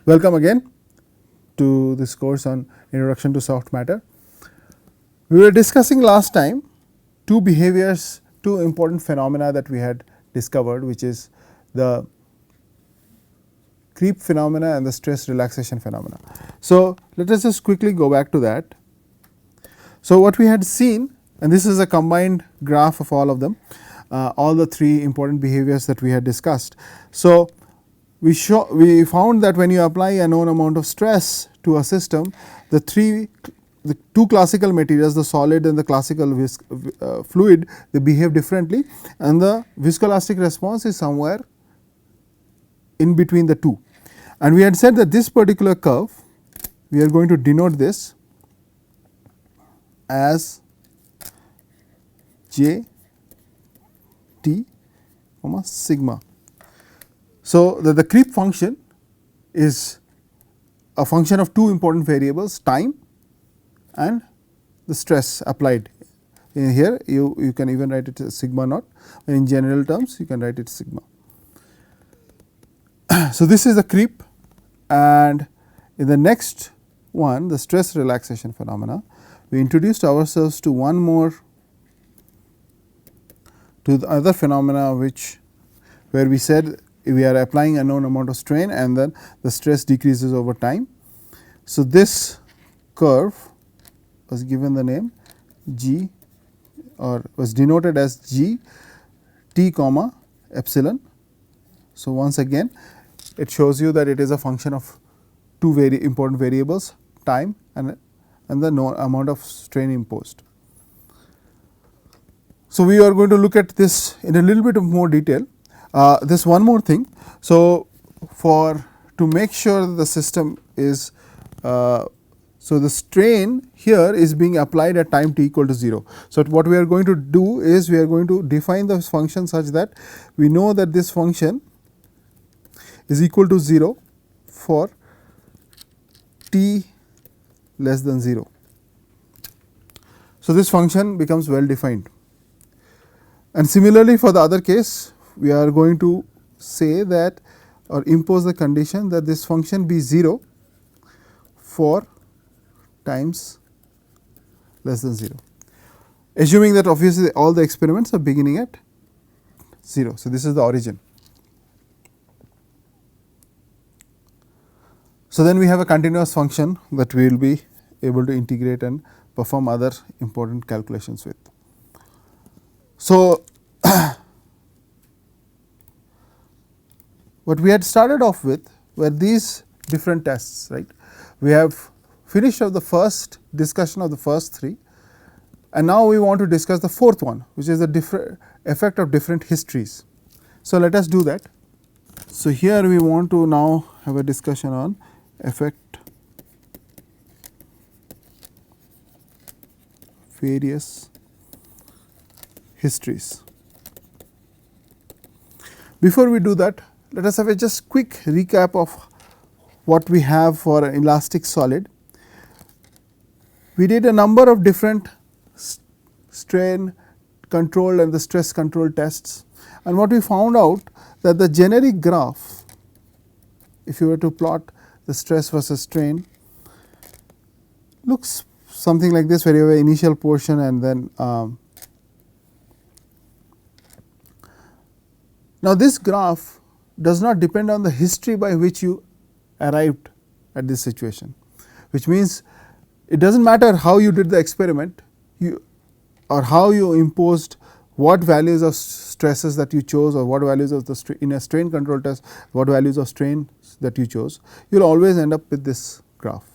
Welcome again to this course on Introduction to Soft Matter. We were discussing last time two behaviors, two important phenomena that we had discovered, which is the creep phenomena and the stress relaxation phenomena. So, let us just quickly go back to that. So, what we had seen, and this is a combined graph of all of them, all the three important behaviors that we had discussed. So, we found that when you apply a known amount of stress to a system, the two classical materials, the solid and the classical fluid, they behave differently, and the viscoelastic response is somewhere in between the two. And we had said that this particular curve, we are going to denote this as J T, sigma. So, the creep function is a function of two important variables, time and the stress applied. In here you can even write it as sigma naught, and in general terms you can write it sigma. So, this is the creep, and in the next one, the stress relaxation phenomena, we introduced ourselves to one more, to the other phenomena where we said we are applying a known amount of strain and then the stress decreases over time. So, this curve was given the name G, or was denoted as G T comma epsilon. So, once again it shows you that it is a function of two very important variables, time and the known amount of strain imposed. So, we are going to look at this in a little bit of more detail. This one more thing. So, to make sure that the system is so the strain here is being applied at time t equal to 0. So, what we are going to do is we are going to define the function such that we know that this function is equal to 0 for t less than 0. So, this function becomes well defined, and similarly for the other case we are going to say that or impose the condition that this function be 0 for times less than 0, assuming that obviously all the experiments are beginning at 0. So, this is the origin. So, then we have a continuous function that we will be able to integrate and perform other important calculations with. So, what we had started off with were these different tests, right. We have finished of the first discussion of the first three, and now we want to discuss the fourth one, which is the effect of different histories. So, let us do that. So, here we want to now have a discussion on effect various histories. Before we do that, let us have a just quick recap of what we have for an elastic solid. We did a number of different strain control and the stress control tests, and what we found out that the generic graph, if you were to plot the stress versus strain, looks something like this, where you have an initial portion and then now this graph does not depend on the history by which you arrived at this situation, which means it does not matter how you did the experiment or how you imposed, what values of stresses that you chose, or what values of the in a strain control test, what values of strain that you chose, you will always end up with this graph.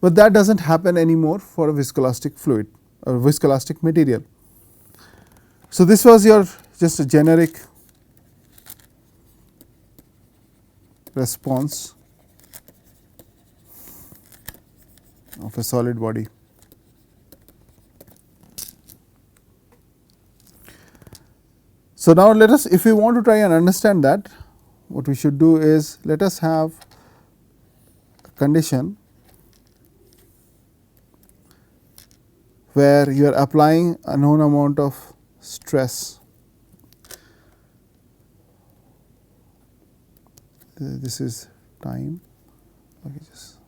But that does not happen anymore for a viscoelastic fluid or viscoelastic material. So, this was your just a generic response of a solid body. So, now let us, if we want to try and understand that, what we should do is let us have a condition where you are applying a known amount of stress. This is time. Okay, just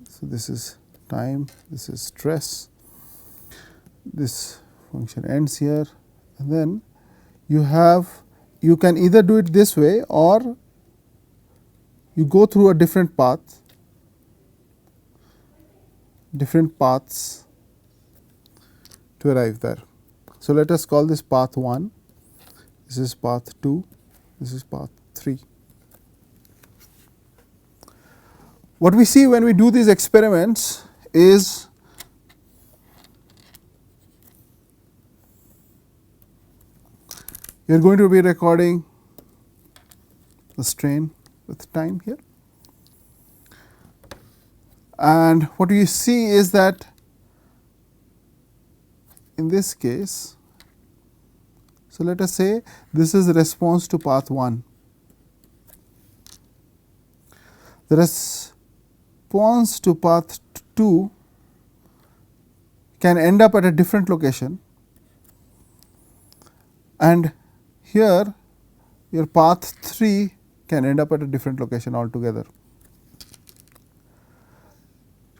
so this is time, this is stress, this function ends here, and then you can either do it this way or you go through a different path, different paths to arrive there. So, let us call this path 1, this is path 2, this is path 3. What we see when we do these experiments is you are going to be recording the strain with time here, and what you see is that in this case, so let us say this is the response to path 1. The response to path 2 can end up at a different location, and here your path 3 can end up at a different location altogether.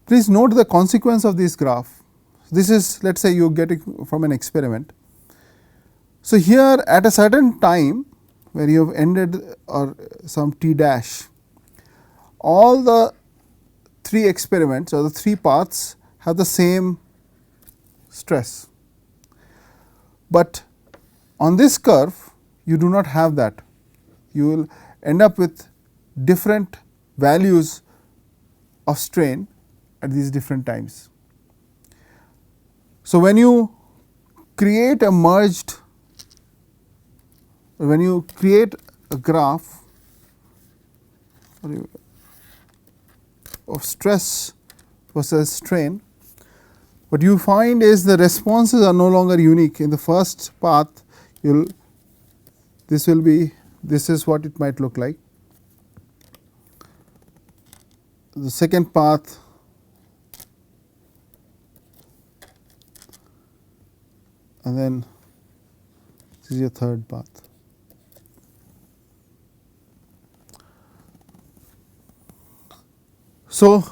Please note the consequence of this graph. This is, let us say you get it from an experiment. So, here at a certain time where you have ended or some t dash, all the 3 experiments or the 3 paths have the same stress, but on this curve you do not have that. You will end up with different values of strain at these different times. So, when you create a merged, when you create a graph of stress versus strain, what you find is the responses are no longer unique. In the first path, this is what it might look like. The second path, and then this is your third path. So,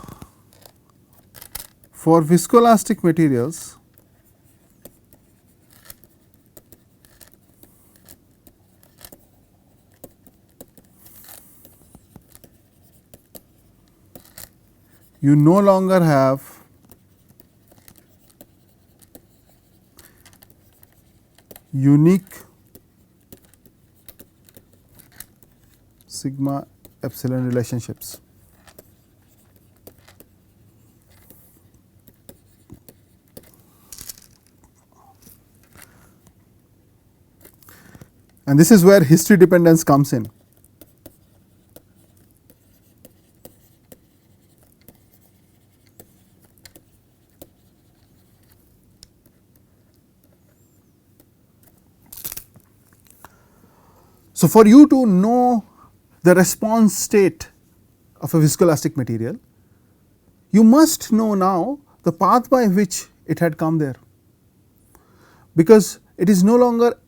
for viscoelastic materials, you no longer have unique sigma epsilon relationships. And this is where history dependence comes in. So, for you to know the response state of a viscoelastic material, you must know now the path by which it had come there, because it is no longer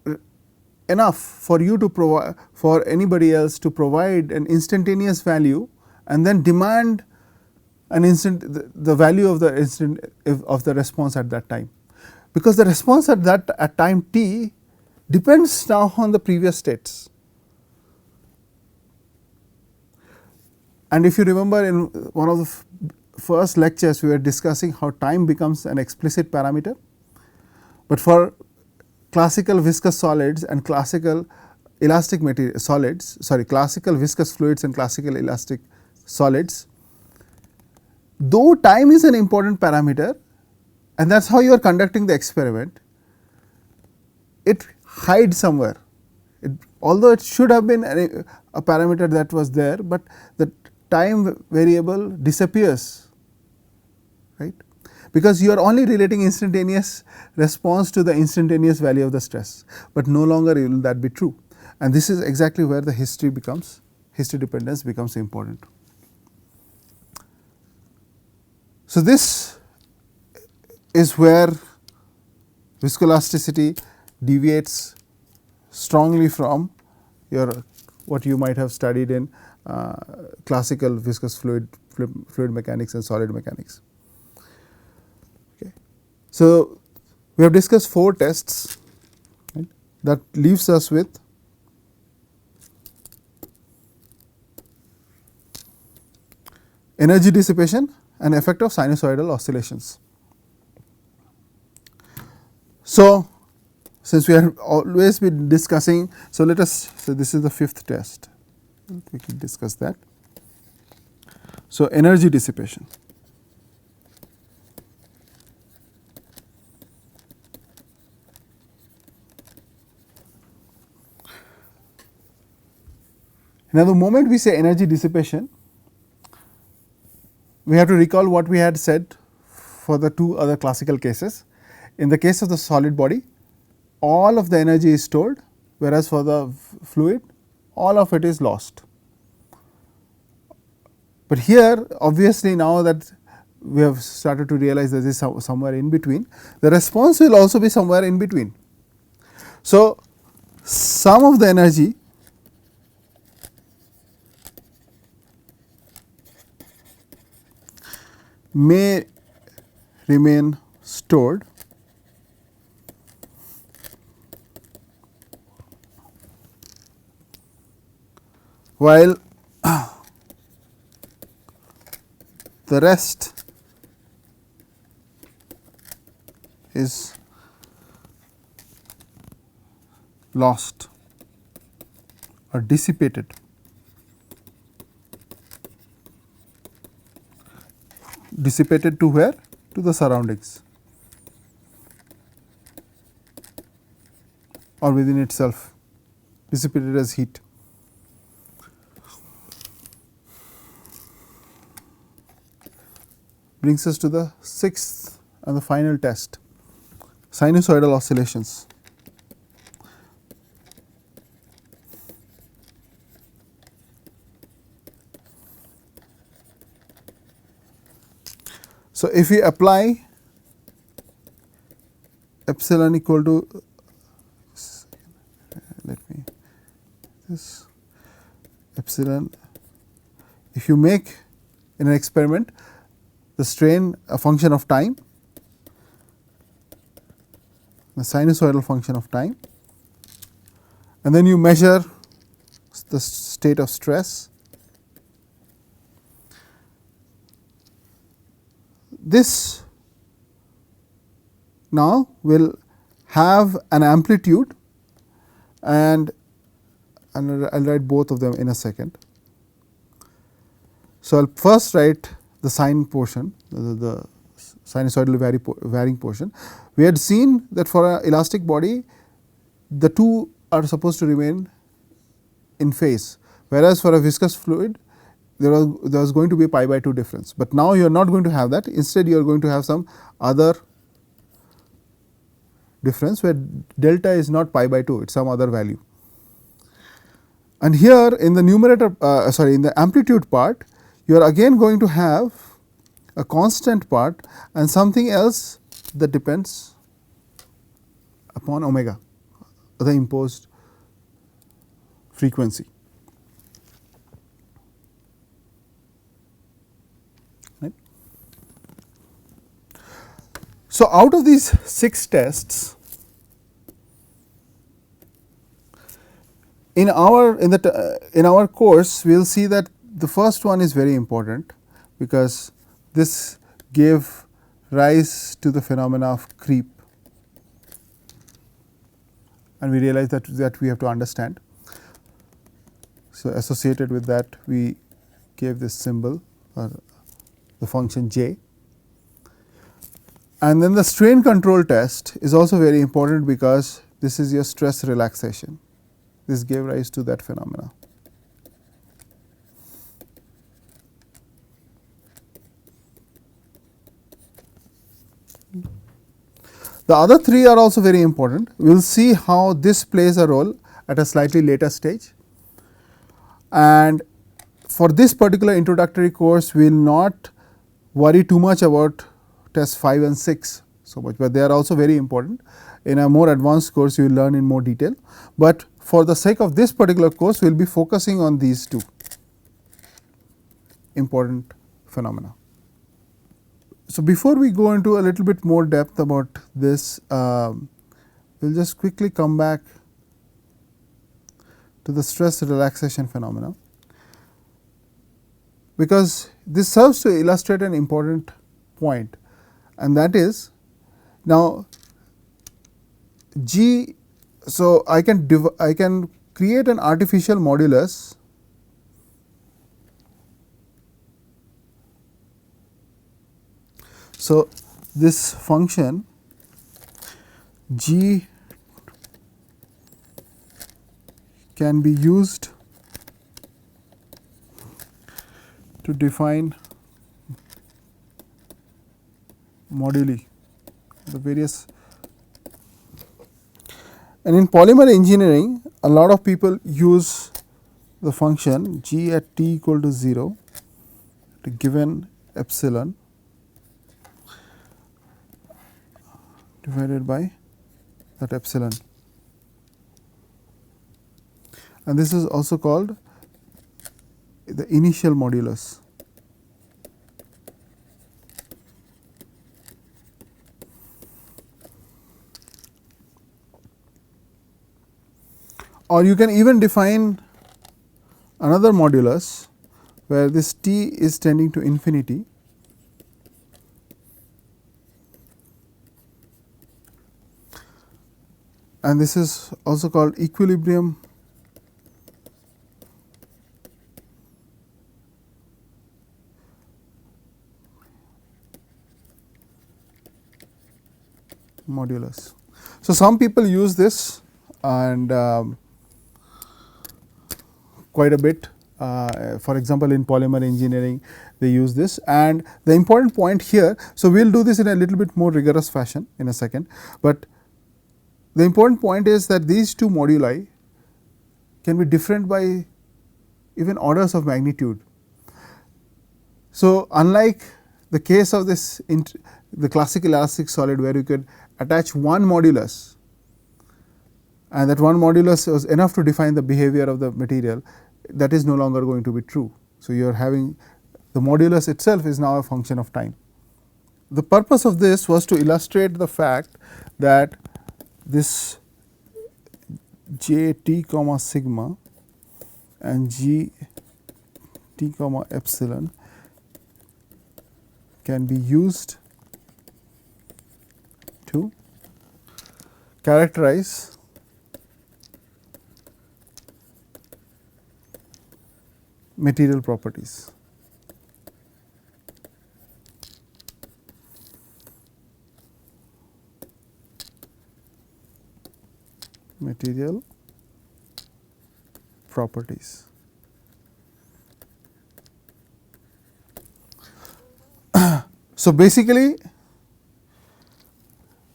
enough for you to provide, for anybody else to provide an instantaneous value and then demand an the value of the response at that time, because the response at time t depends now on the previous states. And if you remember, in one of the first lectures we were discussing how time becomes an explicit parameter, but for classical viscous solids and classical elastic material solids, classical viscous fluids and classical elastic solids, though time is an important parameter and that is how you are conducting the experiment, it hides somewhere. Although it should have been a parameter that was there, but the time variable disappears, right, because you are only relating instantaneous response to the instantaneous value of the stress, but no longer will that be true, and this is exactly where the history dependence becomes important. So, this is where viscoelasticity deviates strongly from your what you might have studied in classical viscous fluid mechanics and solid mechanics. Okay. So, we have discussed 4 tests, right, that leaves us with energy dissipation and effect of sinusoidal oscillations. So, since we have always been discussing, so let us, so this is the 5th test, we can discuss that. So, energy dissipation. Now, the moment we say energy dissipation, we have to recall what we had said for the 2 other classical cases. In the case of the solid body, all of the energy is stored, whereas for the fluid, all of it is lost. But here, obviously, now that we have started to realize that this is somewhere in between, the response will also be somewhere in between. So, some of the energy may remain stored while the rest is lost or dissipated. Dissipated to where? To the surroundings or within itself, dissipated as heat. Brings us to the 6th and the final test, sinusoidal oscillations. So, if we apply epsilon equal to, let me this epsilon, if you make in an experiment the strain a function of time, the sinusoidal function of time, and then you measure the state of stress, this now will have an amplitude, and I will write both of them in a second. So, I will first write the sine portion, the sinusoidally varying portion. We had seen that for an elastic body, the 2 are supposed to remain in phase, whereas for a viscous fluid, there was going to be pi by 2 difference, but now you are not going to have that. Instead, you are going to have some other difference where delta is not pi by 2, it is some other value. And here in the numerator, in the amplitude part, you are again going to have a constant part and something else that depends upon omega, the imposed frequency. Right. So, out of these 6 tests, in our course, we will see that the first one is very important, because this gave rise to the phenomena of creep, and we realize that we have to understand. So, associated with that, we gave this symbol or the function j. And then the strain control test is also very important, because this is your stress relaxation. This gave rise to that phenomena. The other 3 are also very important. We will see how this plays a role at a slightly later stage. And for this particular introductory course, we will not worry too much about test 5 and 6 so much, but they are also very important. In a more advanced course, you will learn in more detail, but for the sake of this particular course, we will be focusing on these two important phenomena. So, before we go into a little bit more depth about this, we will just quickly come back to the stress relaxation phenomena, because this serves to illustrate an important point, and that is now G. So, I can create an artificial modulus So, this function G can be used to define moduli, the various, and in polymer engineering a lot of people use the function G at t equal to 0 to given epsilon divided by that epsilon, and this is also called the initial modulus. Or you can even define another modulus where this t is tending to infinity, and this is also called equilibrium modulus. So, some people use this and quite a bit, for example, in polymer engineering they use this, and the important point here. So, we will do this in a little bit more rigorous fashion in a second, but the important point is that these two moduli can be different by even orders of magnitude. So, unlike the case of this the classical elastic solid where you could attach one modulus and that one modulus was enough to define the behavior of the material, that is no longer going to be true. So, you are having the modulus itself is now a function of time. The purpose of this was to illustrate the fact that this J t comma sigma and G t comma epsilon can be used to characterize material properties. Material properties. So, basically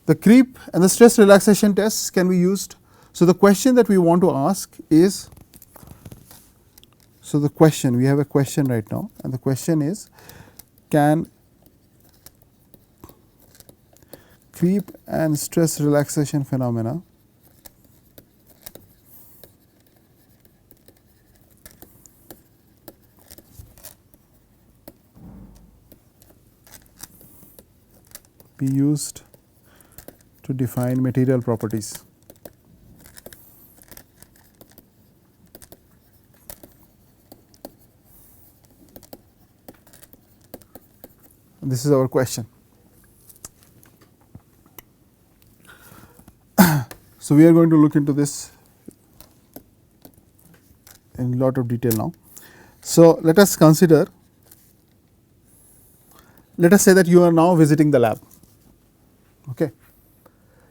the creep and the stress relaxation tests can be used. So, the question that we want to ask is, so the question, we have a question right now, and the question is, can creep and stress relaxation phenomena be used to define material properties? This is our question. So, we are going to look into this in a lot of detail now. So, let us consider, let us say that you are now visiting the lab. Okay.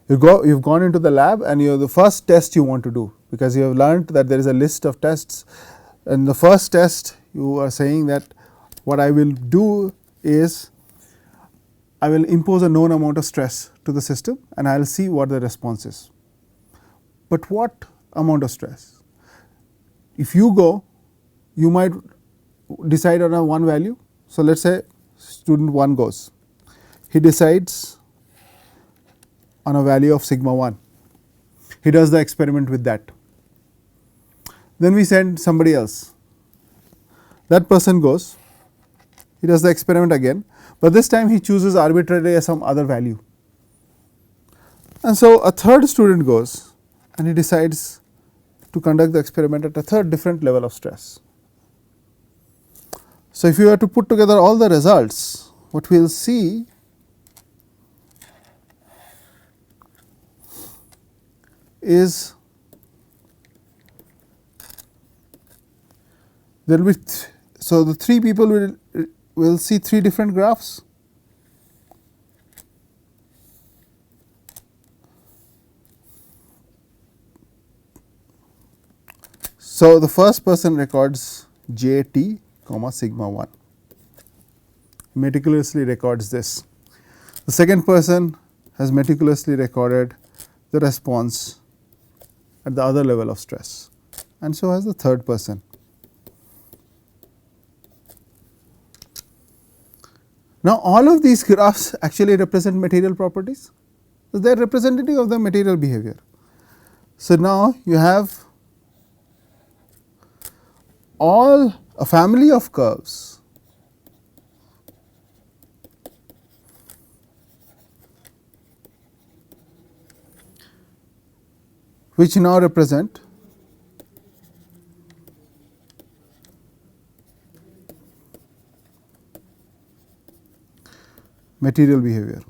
You have gone into the lab and you have the first test you want to do, because you have learned that there is a list of tests, and the first test you are saying that what I will do is I will impose a known amount of stress to the system and I will see what the response is. But what amount of stress? If you go, you might decide on a one value. So, let us say student 1 goes, he decides on a value of sigma 1, he does the experiment with that. Then we send somebody else. That person goes, he does the experiment again, but this time he chooses arbitrarily some other value. And so a third student goes and he decides to conduct the experiment at a third different level of stress. So if you were to put together all the results, what we will see is there will be so the three people will see three different graphs. So the first person records JT, sigma 1, meticulously records this. The second person has meticulously recorded the response at the other level of stress, and so has the third person. Now, all of these graphs actually represent material properties, so they are representative of the material behavior. So, now you have all a family of curves which now represent material behavior.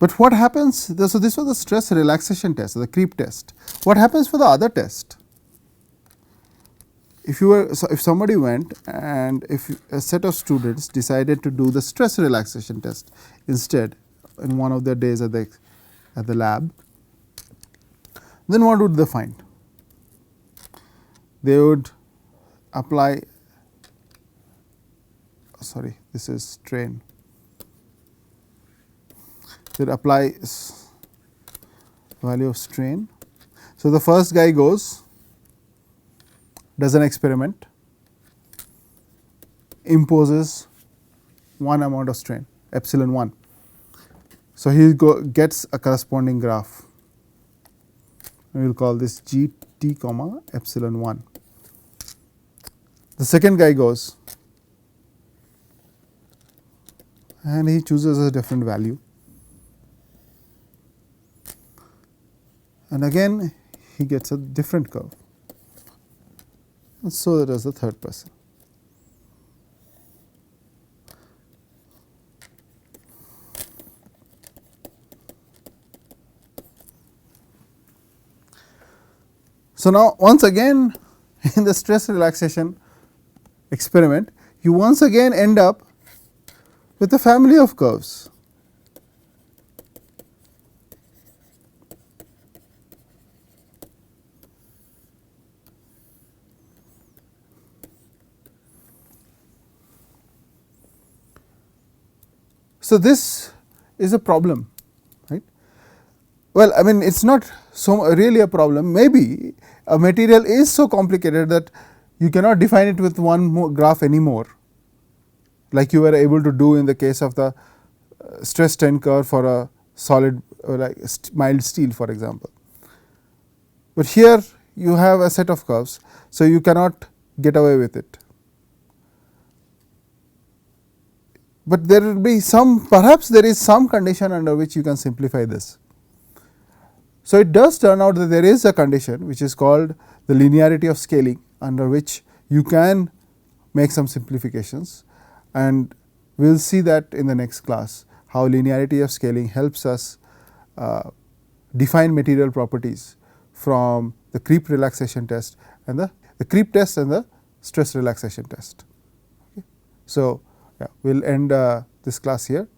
But what happens? So this was the stress relaxation test, the creep test. What happens for the other test? If somebody went and if a set of students decided to do the stress relaxation test instead in one of their days at the lab, then what would they find? They would apply, sorry, this is strain. They would apply value of strain. So the first guy goes, does an experiment, imposes one amount of strain, epsilon 1. So he gets a corresponding graph. We will call this GT comma epsilon 1. The second guy goes and he chooses a different value, and again he gets a different curve, and so does the third person. So now once again in the stress relaxation experiment, you once again end up with a family of curves. So this is a problem, right? Well, I mean, it's not so really a problem. Maybe a material is so complicated that you cannot define it with one graph anymore, like you were able to do in the case of the stress strain curve for a solid like mild steel, for example. But here you have a set of curves, so you cannot get away with it. But there will be some, perhaps there is some condition under which you can simplify this. So it does turn out that there is a condition which is called the linearity of scaling, under which you can make some simplifications, and we will see that in the next class, how linearity of scaling helps us define material properties from the creep relaxation test and the creep test and the stress relaxation test. Okay. So, yeah, we will end this class here.